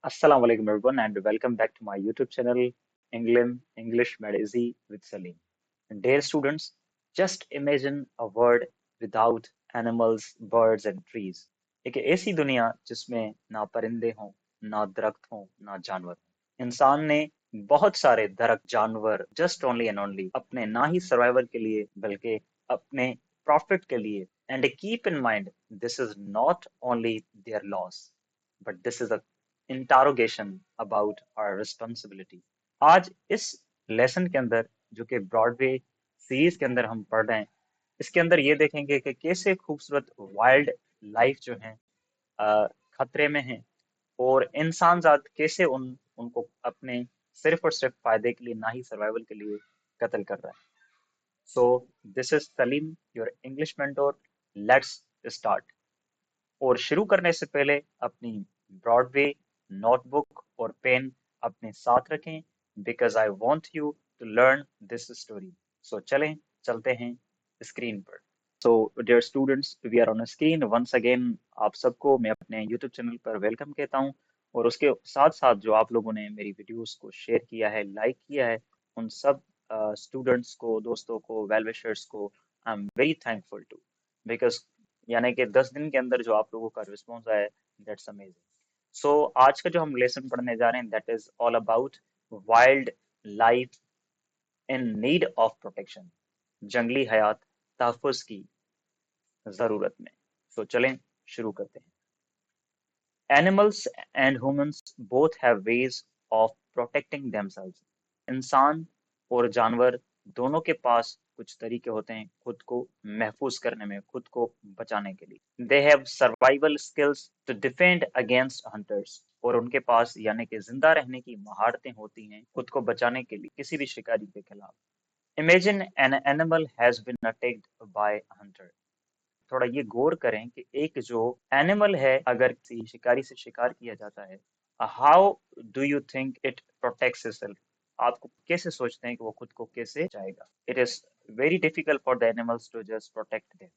Assalamu alaikum everyone and welcome back to my YouTube channel English Made Easy with Salim. Dear students, just imagine a world without animals, birds and trees. एक ऐसी दुनिया जिसमें ना परिंदे हों, ना दरख्त हों, ना जानवर हों। इंसान ने बहुत सारे दरख्त, जानवर जस्ट ओनली एंड ओनली अपने ना ही सर्वाइवल के लिए बल्कि अपने प्रॉफिट के लिए and keep in mind this is not only their loss but this is interrogation about our responsibility. आज इस लेसन के अंदर जो कि ब्रॉडवे सीरीज के अंदर हम पढ़ रहे हैं, इसके अंदर ये देखेंगे कि कैसे खूबसूरत वाइल्ड लाइफ जो है खतरे में है और इंसान जात कैसे उनको अपने सिर्फ और सिर्फ फायदे के लिए ना ही सर्वाइवल के लिए कत्ल कर रहा है। So this is Salim your English mentor. Let's start. और शुरू करने से पहले अपनी ब्रॉडवे नोटबुक और पेन अपने साथ रखें because I want you to learn this story. So चलते हैं स्क्रीन पर। So dear students, we are on screen once again. आप सबको मैं अपने यूट्यूब चैनल पर वेलकम कहता हूं और उसके साथ साथ जो आप लोगों ने मेरी वीडियोस को शेयर किया है, लाइक किया है, उन सब स्टूडेंट्स को, दोस्तों को, वेल विशर्स को I am very thankful to because यानी कि 10 दिन के अंदर जो आप लोगों का रिस्पॉन्स आया है, दैट्स अमेजिंग। सो आज का जो हम लेसन पढ़ने जा रहे हैं that is all about wild life in need of protection, जंगली हयात तहफ़्फ़ुज़ की जरूरत में। सो चलें शुरू करते हैं। Animals and humans both have ways of protecting themselves. इंसान और जानवर दोनों के पास कुछ तरीके होते हैं खुद को महफूज करने में, खुद को बचाने के लिए। They have survival skills to defend against hunters. और उनके पास यानी कि जिंदा रहने की महारतें होती हैं खुद को बचाने के लिए किसी भी शिकारी के खिलाफ। Imagine an animal has been attacked by a hunter. थोड़ा ये गौर करें कि एक जो एनिमल है अगर किसी शिकारी से शिकार किया जाता है, how do you think it protects itself? आपको कैसे सोचते हैं कि वो खुद को कैसे बचाएगा? It is very difficult for the animals to just protect them.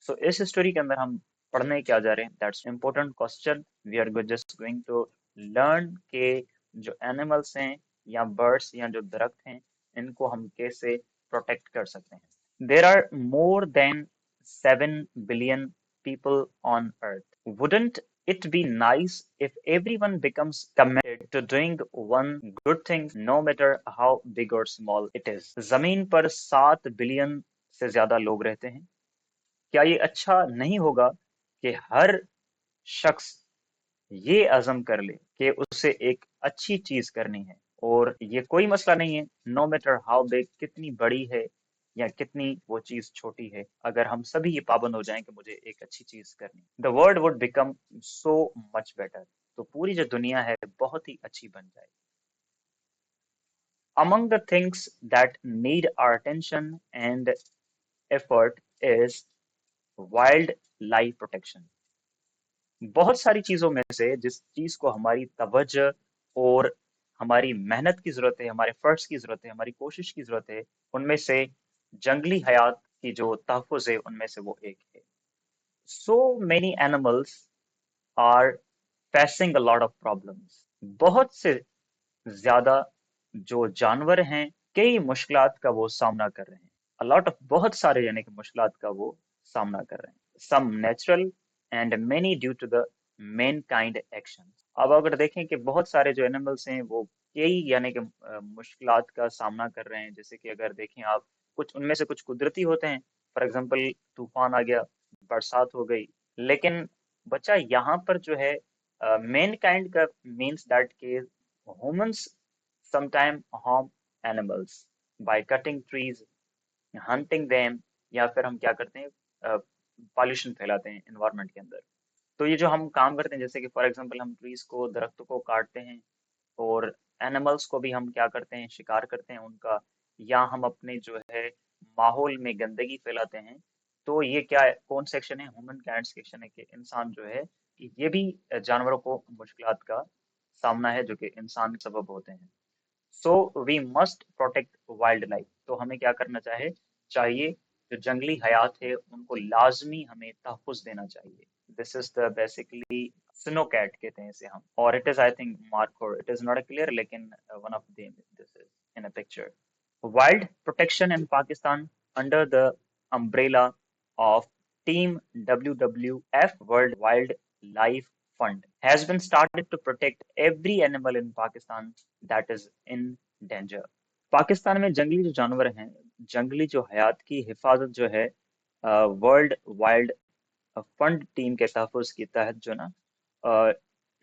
So इस स्टोरी के अंदर हम पढ़ने क्या जा रहे हैं, that's important question. We are just going to learn के जो एनिमल्स हैं या बर्ड्स या जो दरख्त हैं इनको हम कैसे प्रोटेक्ट कर सकते हैं। There are more than 7 billion people on earth. Wouldn't it be nice if everyone becomes committed to doing one good thing no matter how big or small it is? जमीन पर 7 बिलियन से ज्यादा लोग रहते हैं। क्या ये अच्छा नहीं होगा कि हर शख्स ये अज़म कर ले कि उसे एक अच्छी चीज करनी है और ये कोई मसला नहीं है नो मैटर हाउ बिग, कितनी बड़ी है या कितनी वो चीज छोटी है, अगर हम सभी ये पाबंद हो जाएं कि मुझे एक अच्छी चीज करनी, the world would become so much better. तो पूरी जो दुनिया है बहुत ही अच्छी बन जाए। Among the things that need our attention and effort is wildlife protection. बहुत सारी चीजों में से जिस चीज को हमारी तवज्जो और हमारी मेहनत की जरूरत है, हमारे फर्ज की जरूरत है, हमारी कोशिश की जरूरत है, उनमें से जंगली हयात की जो तहफ़्फ़ुज़ है उनमें से वो एक है। So many animals are facing a lot of problems. बहुत से ज्यादा जो जानवर हैं कई मुश्किलात का वो सामना कर रहे हैं। अ लॉट ऑफ बहुत सारे यानी कि मुश्किलात का वो सामना कर रहे हैं। Some natural and many due to the mankind action. अब अगर देखें कि बहुत सारे जो एनिमल्स हैं वो कई यानी कि मुश्किलात का सामना कर रहे हैं। जैसे कि अगर देखें आप, कुछ उनमें से कुछ कुदरती होते हैं, फॉर एग्जाम्पल तूफान आ गया, बरसात हो गई। लेकिन बच्चा यहाँ पर जो है मेन काइंड का मीन्स दैट के humans sometimes harm animals by cutting trees, hunting them, या फिर हम क्या करते हैं, पॉल्यूशन फैलाते हैं एनवायरनमेंट के अंदर। तो ये जो हम काम करते हैं जैसे कि फॉर एग्जांपल हम ट्रीज को, दरख्तों को काटते हैं और एनिमल्स को भी हम क्या करते हैं, शिकार करते हैं उनका, या हम अपने जो है माहौल में गंदगी फैलाते हैं। तो ये क्या है, कौन सेक्शन है, ह्यूमन काइंड सेक्शन है कि इंसान जो है ये भी जानवरों को मुश्किलात का सामना है जो कि इंसान के सबब होते हैं। So we must protect wildlife. तो हमें क्या करना चाहिए, जो जंगली हयात है उनको लाजमी हमें तहफ़्फ़ुज़ देना चाहिए। This is the basically snow cat कहते हैं इसे हम, और it is I think markhor, it is not clear, लेकिन one of them this is in a picture. Wild protection in Pakistan under the umbrella of Team WWF World Wildlife Fund has been started to protect every animal in Pakistan that is in danger. Pakistan में जंगली जो जानवर हैं, जंगली जो हयात की हिफाजत जो है, वर्ल्ड वाइल्ड फंड टीम के तहफ़्फ़ुज़ के तहत जो ना अ,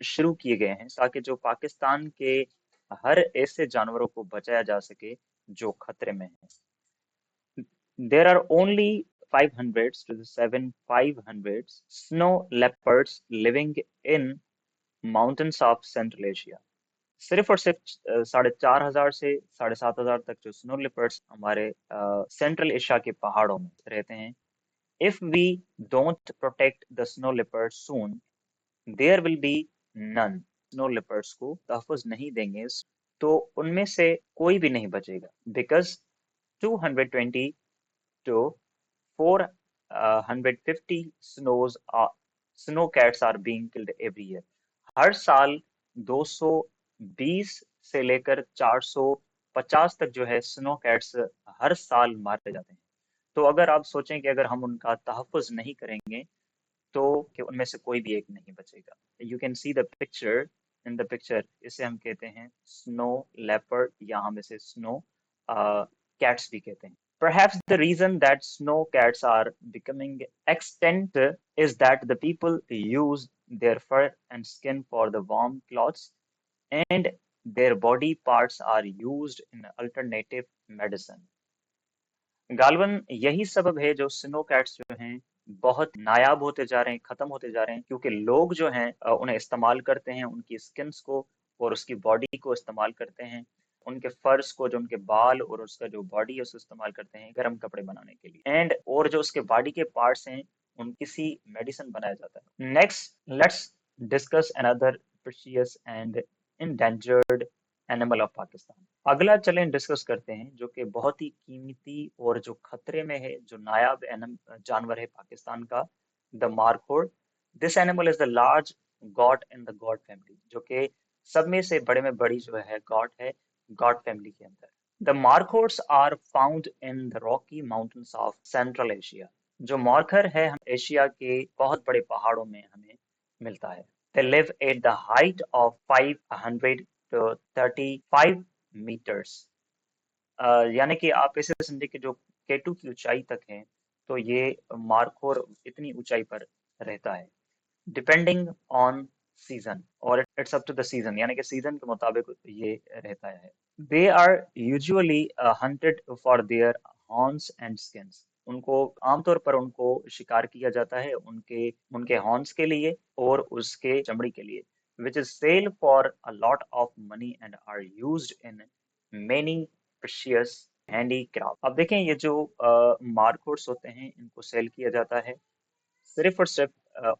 शुरू किए गए हैं, ताकि जो पाकिस्तान के हर ऐसे जानवरों को बचाया जा सके जो खतरे में हैं. There are only 500 to the 7,500 snow leopards living in mountains of Central Asia. सिर्फ और सिर्फ 4,500 से 7,500 तक जो स्नो लिपर्ड्स हमारे सेंट्रल एशिया के पहाड़ों में रहते हैं. If we don't protect the snow leopards soon, there will be none. Snow leopards को तहफ़्फ़ुज़ नहीं देंगे तो उनमें से कोई भी नहीं बचेगा, because 220 to 450 snow cats are being killed every year. हर साल 220 से लेकर 450 तक जो है स्नो कैट्स हर साल मारे जाते हैं. तो अगर आप सोचें कि अगर हम उनका तहफ़्फ़ुज़ नहीं करेंगे तो कि उनमें से कोई भी एक नहीं बचेगा. You can see the picture, in the picture इसे हम कहते हैं स्नो लेपर्ड, या हम इसे स्नो कैट्स भी कहते हैं. Perhaps the reason that snow cats are becoming extinct is that the people use their fur and skin for the warm clothes, and their body parts are used in alternative medicine. गालवन यही सबब है जो snow cats जो हैं बहुत नायाब होते जा रहे हैं, खत्म होते जा रहे हैं, क्योंकि लोग जो हैं उन्हें इस्तेमाल करते हैं, उनकी स्किन्स को और उसकी बॉडी को इस्तेमाल करते हैं, उनके फर्स को, जो उनके बाल और उसका जो बॉडी है उसको इस्तेमाल करते हैं गर्म कपड़े बनाने के लिए, एंड और जो उसके बॉडी के पार्ट्स हैं उन किसी मेडिसिन बनाया जाता है. Next let's discuss another precious and endangered animal of Pakistan. अगला चलें डिस्कस करते हैं जो कि बहुत ही कीमती और जो खतरे में है, जो नायाब जानवर है पाकिस्तान का, the markhor. This animal is the large got in the got family, जो कि सब में से बड़े में बड़ी जो है गॉट है, गॉट फैमिली के अंदर. The markhors are found in the rocky mountains of central Asia. जो मार्कर है हम एशिया के बहुत बड़े पहाड़ों में हमें मिलता है. They live at the height of 500 to 35 meters. यानी कि आप इसे समझे कि जो केटू की ऊंचाई तक है, तो ये मार्कोर इतनी ऊंचाई पर रहता है. डिपेंडिंग ऑन सीजन, और it's up to the season, यानी कि सीजन के मुताबिक ये रहता है. They are usually hunted for their horns and skins. उनको आमतौर पर उनको शिकार किया जाता है उनके उनके हॉर्न्स के लिए और उसके चमड़ी के लिए, which is sale for a lot of money and are used in many precious handicraft. अब देखें ये जो मार्कोर्स होते हैं इनको सेल किया जाता है सिर्फ और सिर्फ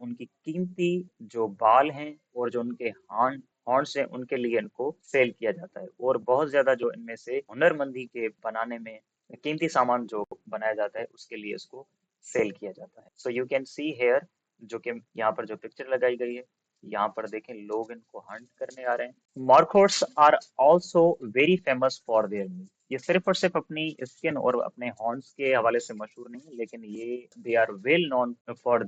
उनकी कीमती जो बाल हैं और जो उनके हॉर्न्स हैं उनके लिए इनको सेल किया जाता है, और बहुत ज्यादा जो इनमें से हुनरमंदी के बनाने में कीमती सामान जो बनाया जाता है उसके लिए इसको सेल किया जाता है. So you can see here, जो कि यहाँ पर जो पिक्चर लगाई गई है, यहाँ पर देखें लोग इनको हंट करने आ रहे हैं. Markhors are also very famous for their meat. ये सिर्फ और सिर्फ अपनी स्किन और अपने हॉर्न्स के हवाले से मशहूर नहीं, लेकिन ये they are well known for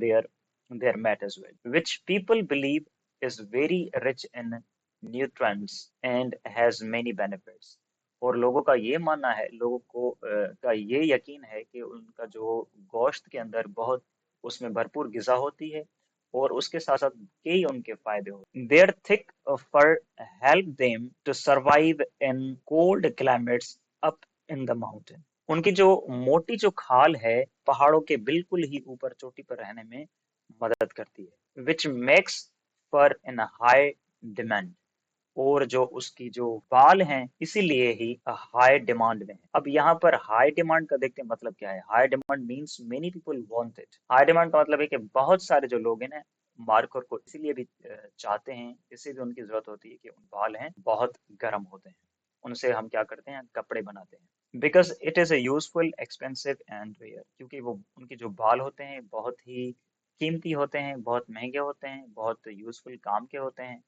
their mat as well, which people believe is very rich in nutrients and has many benefits. और लोगों का ये मानना है, लोगों को का ये यकीन है कि उनका जो गोश्त के अंदर बहुत उसमें भरपूर गिज़ा होती है और उसके साथ साथ कई उनके फायदे होते हैं. Their thick fur help them to survive in cold climates up in the mountain. उनकी जो मोटी जो खाल है पहाड़ों के बिल्कुल ही ऊपर चोटी पर रहने में मदद करती है, which makes for in a high demand. और जो उसकी जो बाल हैं इसीलिए ही हाई डिमांड में है. अब यहाँ पर हाई डिमांड का देखते हैं मतलब क्या है. High demand means many people want it. High demand का मतलब है कि बहुत सारे जो लोग हैं ना मार्कर को इसीलिए भी चाहते हैं, इससे भी उनकी जरूरत होती है कि उन बाल हैं बहुत गर्म होते हैं, उनसे हम क्या करते हैं कपड़े बनाते हैं. Because it is a useful expensive and rare, क्योंकि वो उनके जो बाल होते हैं बहुत ही कीमती होते हैं, बहुत महंगे होते हैं, बहुत यूजफुल काम के होते हैं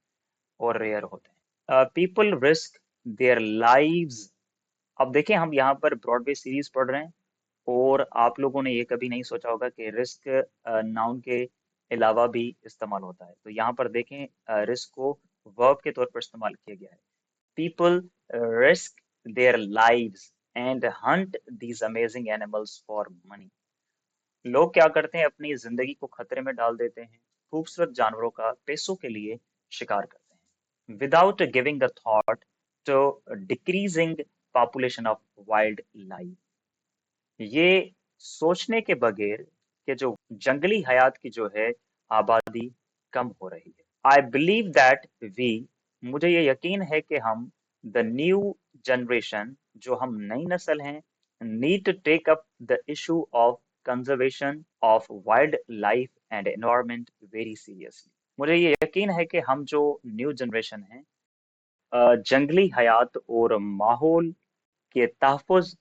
और रेयर होते हैं। People risk their lives. अब देखें, हम यहाँ पर ब्रॉडवे सीरीज पढ़ रहे हैं और आप लोगों ने ये कभी नहीं सोचा होगा कि रिस्क नाउन के अलावा भी इस्तेमाल होता है। तो यहाँ पर देखें, रिस्क को वर्ब के तौर पर इस्तेमाल किया गया है। People risk their lives and Hunt these amazing animals for money. लोग क्या करते हैं, अपनी जिंदगी को खतरे में डाल देते हैं, खूबसूरत जानवरों का पैसों के लिए शिकार करते हैं, without giving a thought to decreasing population of wildlife. ये सोचने के बगैर कि जो जंगली हयात की जो है आबादी कम हो रही है। आई बिलीव दैट वी, मुझे ये यकीन है कि हम, द न्यू जनरेशन, जो हम नई नस्ल हैं, need to take up the issue of conservation of wildlife and environment very seriously. मुझे ये यकीन है कि हम जो न्यू जनरेशन है, जंगली हयात और माहौल के तहफ़्फ़ुज़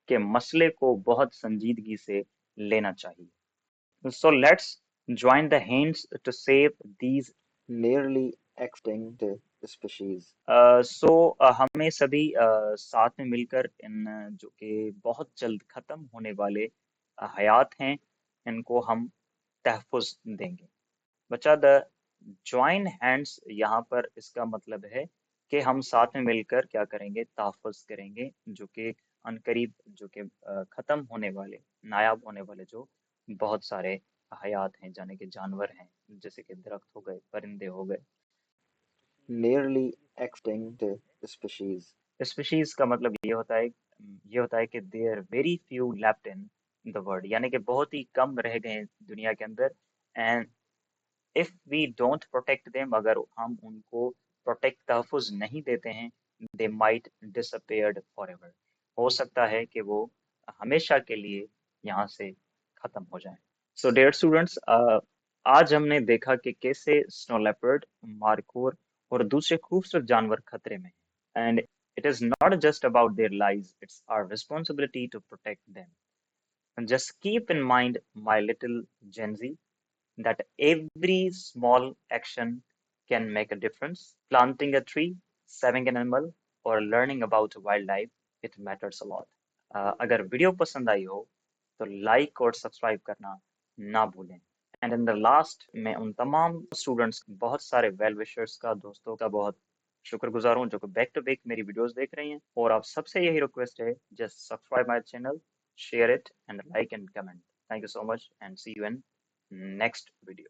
के मसले को बहुत संजीदगी से लेना चाहिए। So let's join the hands to save these nearly extinct species. हमें सभी साथ में मिलकर इन जो कि बहुत जल्द खत्म होने वाले हयात हैं, इनको हम तहफ़्फ़ुज़ देंगे। बच्चा, द ज्वाइन हैंड्स यहाँ पर इसका मतलब है कि हम साथ में मिलकर क्या करेंगे, तहफ़्फ़ुज़ करेंगे जो कि अनकरीब जो कि ख़त्म होने वाले, नायाब होने वाले जो बहुत सारे हयात हैं, जाने के जानवर हैं, जैसे कि दरख्त हो गए, परिंदे हो गए। nearly extinct species. स्पीशीज का मतलब ये होता है कि there very few left in the world, यानी कि बहुत ही कम रह गए हैं दुनिया के अंदर। And if we don't protect them, अगर हम उनको प्रोटेक्ट तहफुज नहीं देते हैं, दे माइट डिसअपेयर्ड फॉरएवर। हो सकता है कि वो हमेशा के लिए यहाँ से खत्म हो जाएं। सो डियर स्टूडेंट्स, आज हमने देखा कि कैसे स्नो लेपर्ड, मार्कोर और दूसरे खूबसूरत जानवर खतरे में हैं। And it is not just about their lives, it's our responsibility to protect them. And just keep in mind, my little Gen Z, that every small action can make a difference. Planting a tree, saving an animal, or learning about wildlife, it matters a lot. अगर video पसंद आई हो तो like और subscribe करना ना भूलें। And in the last, मैं उन तमाम स्टूडेंट्स, बहुत सारे वेल विशर्स का, दोस्तों का बहुत शुक्रगुजार हूँ जो कि बैक टू बैक मेरी वीडियोस देख रही हैं। और आप सबसे यही रिक्वेस्ट है, just subscribe my channel, share it and like and comment. Thank you so much and see you in next video.